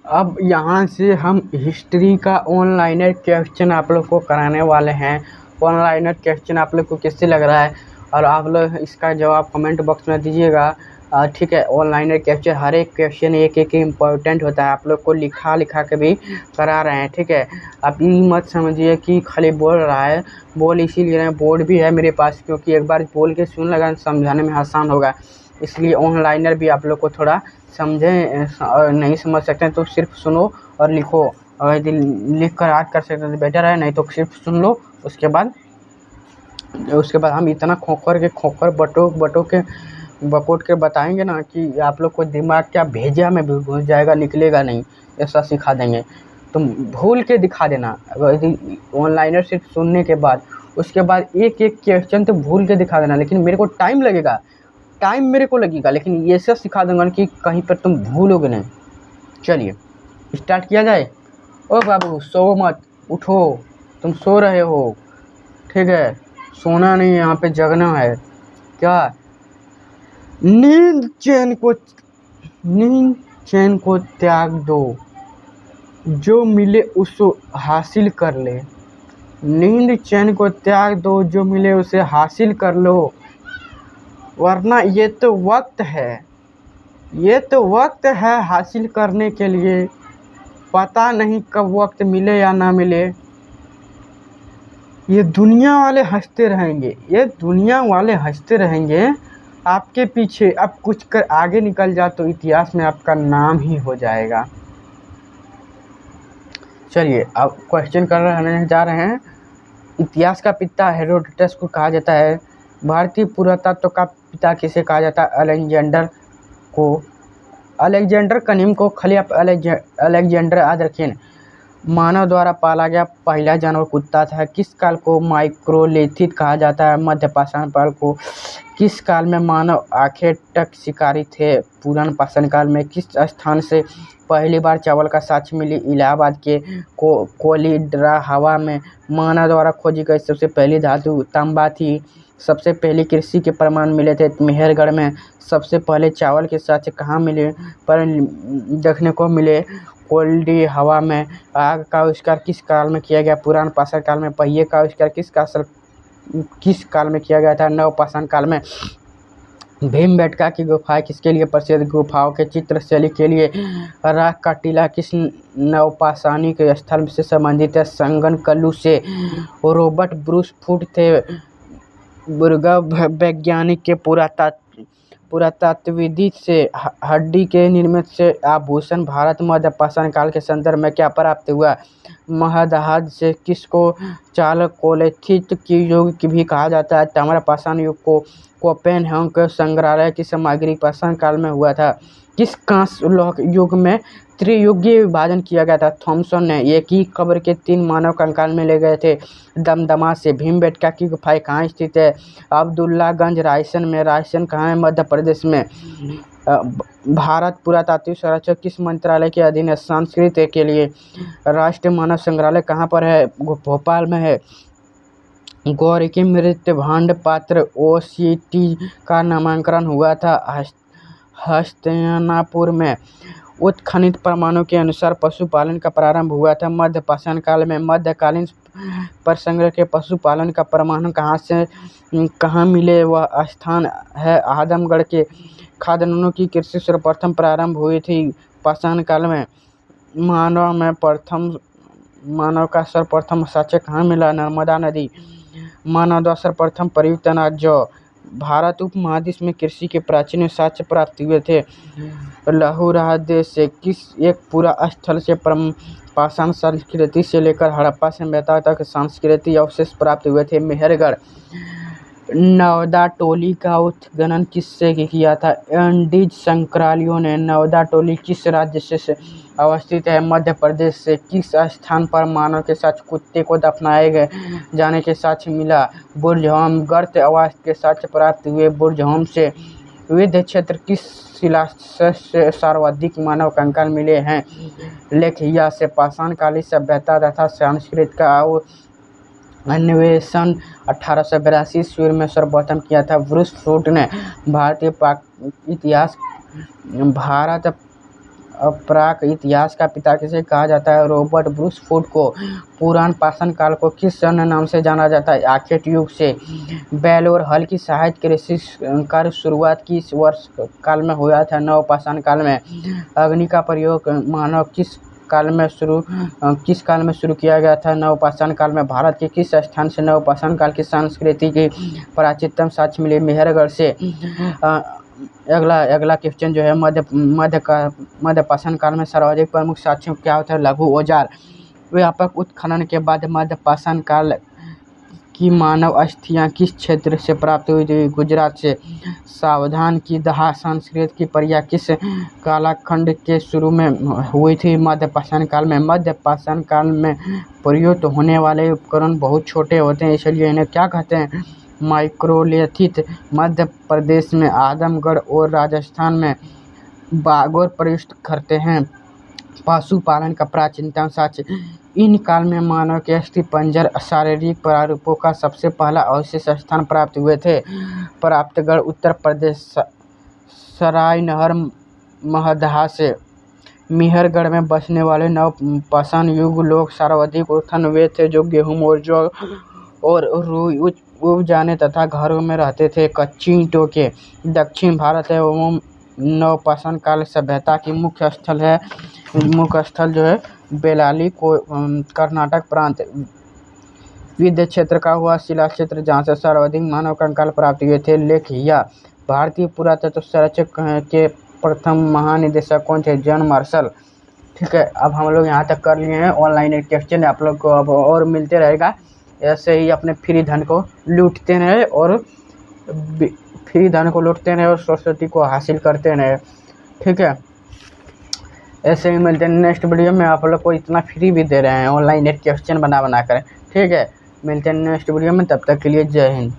अब यहाँ से हम हिस्ट्री का ऑनलाइनर क्वेश्चन आप लोग को कराने वाले हैं। ऑनलाइनर क्वेश्चन आप लोग को कैसे लग रहा है और आप लोग इसका जवाब कमेंट बॉक्स में दीजिएगा। ठीक है, ऑनलाइनर क्वेश्चन हर एक क्वेश्चन एक एक इम्पोर्टेंट होता है, आप लोग को लिखा के भी करा रहे हैं। ठीक है, आप ये मत समझिए कि खाली बोल रहा है, बोल इसीलिए रहे, बोर्ड भी है मेरे पास, क्योंकि एक बार बोल के सुन लगा समझाने में आसान होगा। इसलिए ऑनलाइनर भी आप लोग को थोड़ा समझें, नहीं समझ सकते हैं तो सिर्फ सुनो और लिखो, और यदि लिख कर याद कर सकते हैं तो बेटर है, नहीं तो सिर्फ सुन लो। उसके बाद हम इतना खोकर बपोट के बताएंगे ना कि आप लोग को दिमाग क्या भेजा में भी घुस जाएगा, निकलेगा नहीं, ऐसा सिखा देंगे। तुम भूल के दिखा देना, यदि ऑनलाइनर सिर्फ सुनने के बाद उसके बाद एक एक क्वेश्चन तो भूल के दिखा देना, लेकिन मेरे को टाइम लगेगा, लेकिन ये सब सिखा दूंगा कि कहीं पर तुम भूलोगे नहीं। चलिए स्टार्ट किया जाए। ओ बाबू सो मत, उठो, तुम सो रहे हो। ठीक है, सोना नहीं, यहाँ पे जगना है। क्या नींद चैन को त्याग दो, जो मिले उसको हासिल कर ले। नींद चैन को त्याग दो, जो मिले उसे हासिल कर लो, वरना ये तो वक्त है हासिल करने के लिए, पता नहीं कब वक्त मिले या ना मिले। ये दुनिया वाले हंसते रहेंगे आपके पीछे। अब कुछ कर आगे निकल जा तो इतिहास में आपका नाम ही हो जाएगा। चलिए अब क्वेश्चन करने जा रहे हैं। इतिहास का पिता हेरोडोटस को कहा जाता है। भारतीय पुरातत्व का पिता किसे कहा जाता है? अलेक्जेंडर कनिम को। खाली आप अलेक्जेंडर याद रखिए। मानव द्वारा पाला गया पहला जानवर कुत्ता था। किस काल को माइक्रोलिथिक कहा जाता है? मध्य पाषाण काल को। किस काल में मानव आखेटक शिकारी थे? पुराण पाषाण काल में। किस स्थान से पहली बार चावल का साक्ष्य मिली? इलाहाबाद के कोलिड्रा हवा में। मानव द्वारा खोजी गई सबसे पहली धातु तांबा थी। सबसे पहले कृषि के प्रमाण मिले थे मेहरगढ़ में। सबसे पहले चावल के साक्ष्य कहाँ मिले? पर देखने को मिले कोल्डी हवा में। आग का आविष्कार किस काल में किया गया? पुराण पाषाण काल में। पहिए का आविष्कार किस काल में किया गया था? नव पाषाण काल में। भीमबेटका की गुफाएं किसके लिए प्रसिद्ध? गुफाओं के चित्रशैली के लिए। राख का टीला किस नवपाषाणी के स्थल से संबंधित है? संगनकल्लू से। रॉबर्ट ब्रूस फूट थे वैज्ञानिक के पुरातत्वविद से। हड्डी के निर्मित से आभूषण भारत मध्य पाषाण काल के संदर्भ में क्या प्राप्त हुआ? महदहाज से। किसको चालकोलिथिक की युग की भी कहा जाता है? ताम्र पाषाण युग को। कोपेनहेगन संग्रहालय की सामग्री पाषाण काल में हुआ था। किस कांस्य लौह युग में त्रियुगीय विभाजन किया गया था? थॉमसन ने। एक ही कब्र के 3 मानव कंकाल में ले गए थे दमदमा से। भीमबेटका की गुफाएं कहाँ स्थित है? अब्दुल्लागंज रायसेन में। रायसेन कहाँ है? मध्य प्रदेश में। भारत पुरातात्विक संरक्षण किस मंत्रालय के अधीन है? संस्कृति के लिए। राष्ट्रीय मानव संग्रहालय कहाँ पर है? भोपाल में है। गौरी की मृत्यु भांड पात्र OCT का नामांकन हुआ था हस्तिनापुर में। उत्खनित प्रमाणों के अनुसार पशुपालन का प्रारंभ हुआ था मध्य पाषाण काल में। मध्यकालीन प्रसंग के पशुपालन का प्रमाण कहाँ मिले? वह स्थान है आदमगढ़ के। खाद्यान्नों की कृषि सर्वप्रथम प्रारंभ हुई थी पाषाण काल में। मानव का सर्वप्रथम साक्ष्य कहाँ मिला? नर्मदा नदी। मानव द्वारा सर्वप्रथम प्रयुक्त अनाज जौ। भारत उपमहादेश में कृषि के प्राचीन साक्ष्य प्राप्त हुए थे लहुरा देश से। किस एक पूरा स्थल से पाषाण संस्कृति से लेकर हड़प्पा सभ्यता तक सांस्कृतिक अवशेष प्राप्त हुए थे? मेहरगढ़। नवदा टोली का उत्खनन किससे किया था? एंडीज संक्रालियों ने। नवदा टोली किस राज्य से अवस्थित है? मध्य प्रदेश से। किस स्थान पर मानव के साथ कुत्ते को दफनाए जाने के साक्ष्य मिला? बुरजहोम। गर्त अवस्था के साक्ष्य प्राप्त हुए बुरजहोम से। विंध्य क्षेत्र किस शिलालेख से सर्वाधिक मानव कंकाल मिले हैं? लेखिया से। पाषाणकालीन सभ्यता तथा संस्कृति का अन्वेषण 1882 ईस्वी में सर्वप्रथम किया था ब्रूस फूट ने। भारत प्राक इतिहास का पिता किसे कहा जाता है? रॉबर्ट ब्रूस फूड को। पुराण पाषाण काल को किस अन्य नाम से जाना जाता है? आखेट युग से। बैल और हल की सहायक कृषि कार्य शुरुआत किस वर्ष काल में हुआ था? नव पाषाण काल में। अग्नि का प्रयोग मानव किस काल में शुरू किया गया था? नव पाषाण काल में। भारत के किस स्थान से नव पाषाण काल की संस्कृति की प्राचीनतम साक्ष्य मिले? मेहरगढ़ से। अगला क्वेश्चन जो है, मध्य पाषाण काल में सर्वाधिक प्रमुख साक्ष्य क्या होता है? लघु औजार। व्यापक उत्खनन के बाद मध्य पाषाण काल की मानव अस्थियां किस क्षेत्र से प्राप्त हुई थी? गुजरात से। सावधान की दाह संस्कृत की प्रक्रिया किस कालखंड के शुरू में हुई थी? मध्य पाषाण काल में। मध्य पाषाण काल में प्रयुक्त होने वाले उपकरण बहुत छोटे होते हैं, इसलिए इन्हें क्या कहते हैं? माइक्रोलिथिक। मध्य प्रदेश में आजमगढ़ और राजस्थान में बागोर प्रयुक्त करते हैं। पशुपालन का प्राचीनतम साक्ष्य। इन काल में मानव के अस्थि पंजर शारीरिक प्रारूपों का सबसे पहला अवशेष स्थान प्राप्त हुए थे। प्रतापगढ़ उत्तर प्रदेश। सरायनहर महदहा से। मेहरगढ़ में बसने वाले नव पाषाण युग लोग सर्वाधिक उत्थान हुए थे जो गेहूं और जौ और रुई उपजाने तथा घरों में रहते थे। कच्ची ईंटों के। दक्षिण भारत एवं नव पाषाण काल सभ्यता की मुख्य स्थल जो है बेलाली को कर्नाटक प्रांत। विंध्य क्षेत्र का हुआ शिला क्षेत्र जहाँ से सर्वाधिक मानव कंकाल प्राप्त हुए थे। लेखिया। भारतीय पुरातत्व संरक्षक के प्रथम महानिदेशक कौन थे? John Marshall. ठीक है, अब हम लोग यहाँ तक कर लिए हैं ऑनलाइन क्वेश्चन। आप लोग को अब और मिलते रहेगा, ऐसे ही अपने फ्री धन को लूटते रहे और सरस्वती को हासिल करते रहे। ठीक है, ऐसे ही मिलते हैं नेक्स्ट वीडियो में। आप लोग को इतना फ्री भी दे रहे हैं ऑनलाइन क्वेश्चन बना कर। ठीक है, मिलते हैं नेक्स्ट वीडियो में, तब तक के लिए जय हिंद।